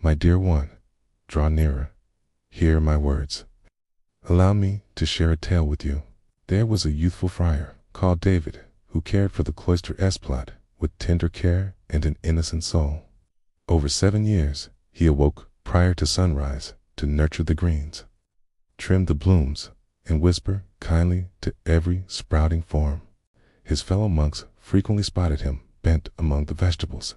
My dear one, draw nearer. Hear my words. Allow me to share a tale with you. There was a youthful friar called David who cared for the cloister Esplot with tender care and an innocent soul. Over 7 years, he awoke prior to sunrise to nurture the greens, trim the blooms, and whisper kindly to every sprouting form. His fellow monks frequently spotted him bent among the vegetables,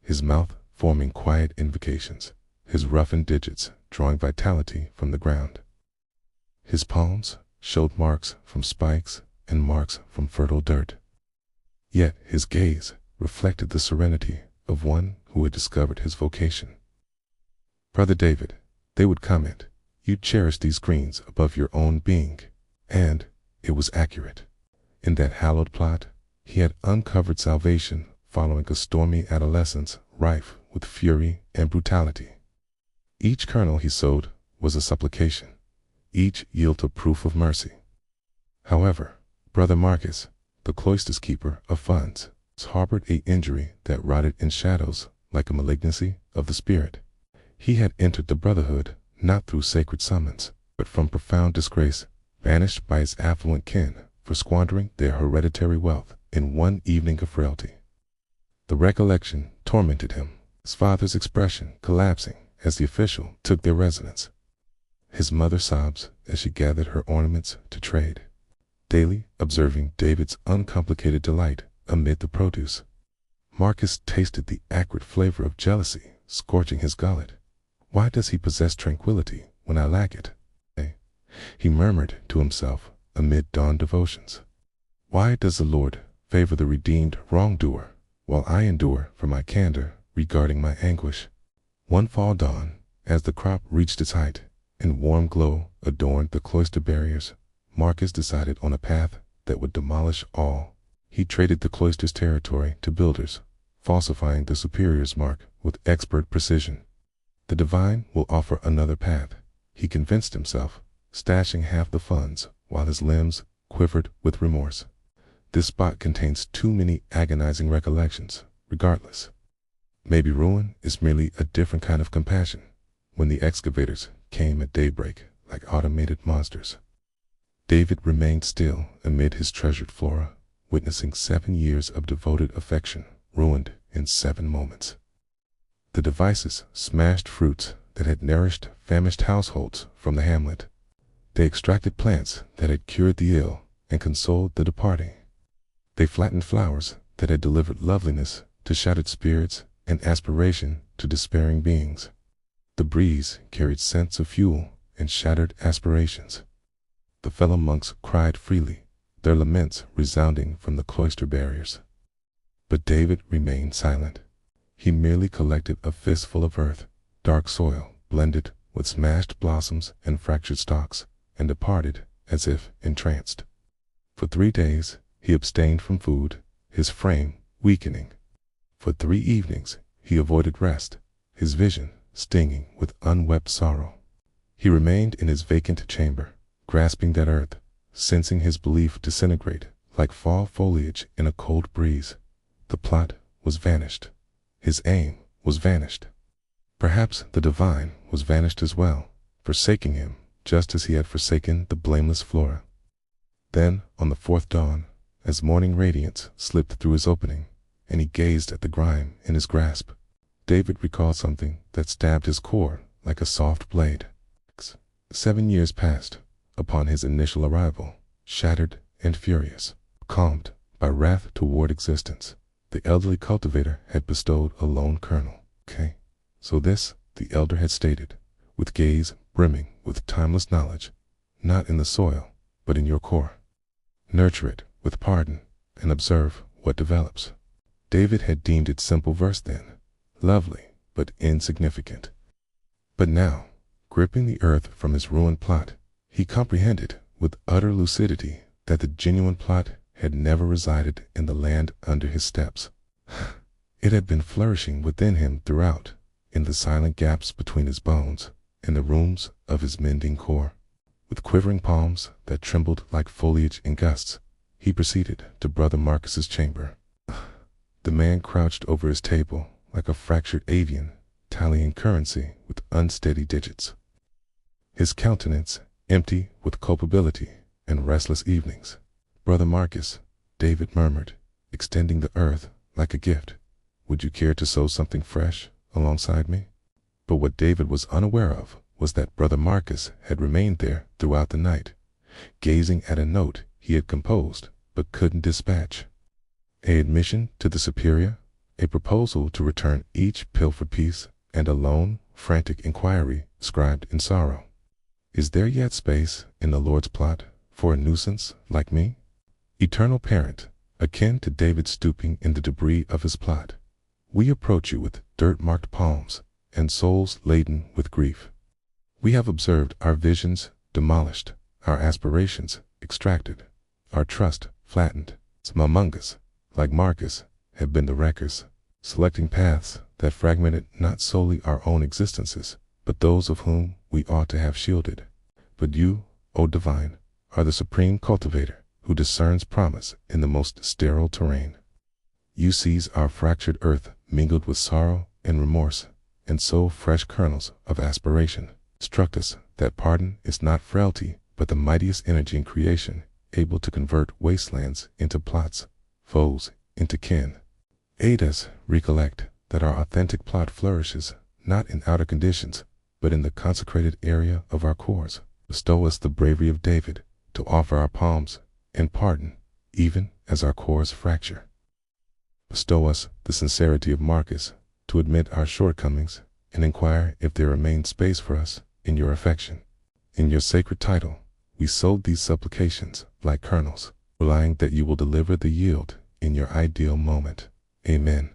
his mouth forming quiet invocations, his roughened digits drawing vitality from the ground. His palms showed marks from spikes and marks from fertile dirt. Yet his gaze reflected the serenity of one who had discovered his vocation. Brother David, they would comment, you cherish these greens above your own being, and it was accurate. In that hallowed plot, he had uncovered salvation following a stormy adolescence rife with fury and brutality. Each kernel he sowed was a supplication, each yield a proof of mercy. However, Brother Marcus, the cloister's keeper of funds, harbored an injury that rotted in shadows like a malignancy of the spirit. He had entered the brotherhood not through sacred summons, but from profound disgrace, banished by his affluent kin for squandering their hereditary wealth in one evening of frailty. The recollection tormented him, his father's expression collapsing as the official took their residence, his mother's sobs as she gathered her ornaments to trade, daily observing David's uncomplicated delight amid the produce. Marcus tasted the acrid flavor of jealousy scorching his gullet. Why does he possess tranquility when I lack it? He murmured to himself amid dawn devotions. Why does the Lord favor the redeemed wrongdoer, while I endure for my candor regarding my anguish? One fall dawn, as the crop reached its height, and warm glow adorned the cloister barriers, Marcus decided on a path that would demolish all. He traded the cloister's territory to builders, falsifying the superior's mark with expert precision. The divine will offer another path, he convinced himself, stashing half the funds while his limbs quivered with remorse. This spot contains too many agonizing recollections, regardless. Maybe ruin is merely a different kind of compassion. When the excavators came at daybreak like automated monsters, David remained still amid his treasured flora, witnessing 7 years of devoted affection ruined in 7 moments. The devices smashed fruits that had nourished famished households from the hamlet. They extracted plants that had cured the ill and consoled the departing. They flattened flowers that had delivered loveliness to shattered spirits and aspiration to despairing beings. The breeze carried scents of fuel and shattered aspirations. The fellow monks cried freely, their laments resounding from the cloister barriers. But David remained silent. He merely collected a fistful of earth, dark soil blended with smashed blossoms and fractured stalks, and departed as if entranced. For 3 days he abstained from food, his frame weakening. For 3 evenings he avoided rest, his vision stinging with unwept sorrow. He remained in his vacant chamber, grasping that earth, sensing his belief disintegrate like fall foliage in a cold breeze. The plot was vanished. His aim was vanished. Perhaps the divine was vanished as well, forsaking him just as he had forsaken the blameless Flora. Then, on the 4th dawn, as morning radiance slipped through his opening, and he gazed at the grime in his grasp, David recalled something that stabbed his core like a soft blade. 7 years passed upon his initial arrival, shattered and furious, calmed by wrath toward existence. The elderly cultivator had bestowed a lone kernel. So this, the elder had stated, with gaze brimming with timeless knowledge, not in the soil, but in your core. Nurture it with pardon and observe what develops. David had deemed it simple verse then, lovely but insignificant. But now, gripping the earth from his ruined plot, he comprehended with utter lucidity that the genuine plot had never resided in the land under his steps. It had been flourishing within him throughout, in the silent gaps between his bones, in the rooms of his mending core. With quivering palms that trembled like foliage in gusts, he proceeded to Brother Marcus's chamber. The man crouched over his table like a fractured avian, tallying currency with unsteady digits. His countenance empty with culpability and restless evenings. "Brother Marcus," David murmured, extending the earth like a gift, "would you care to sow something fresh alongside me?" But what David was unaware of was that Brother Marcus had remained there throughout the night, gazing at a note he had composed but couldn't dispatch. A admission to the superior, a proposal to return each pilfered piece, and a lone, frantic inquiry scribed in sorrow. "Is there yet space in the Lord's plot for a nuisance like me?" Eternal Parent, akin to David stooping in the debris of his plot, we approach you with dirt-marked palms and souls laden with grief. We have observed our visions demolished, our aspirations extracted, our trust flattened. Some among us, like Marcus, have been the wreckers, selecting paths that fragmented not solely our own existences, but those of whom we ought to have shielded. But you, O Divine, are the supreme cultivator who discerns promise in the most sterile terrain. You seize our fractured earth mingled with sorrow and remorse, and sow fresh kernels of aspiration. Instruct us that pardon is not frailty, but the mightiest energy in creation, able to convert wastelands into plots, foes into kin. Aid us recollect that our authentic plot flourishes not in outer conditions, but in the consecrated area of our cores. Bestow us the bravery of David to offer our palms in pardon, even as our cores fracture. Bestow us the sincerity of Marcus to admit our shortcomings and inquire if there remains space for us in your affection. In your sacred title, we sowed these supplications like kernels, relying that you will deliver the yield in your ideal moment. Amen.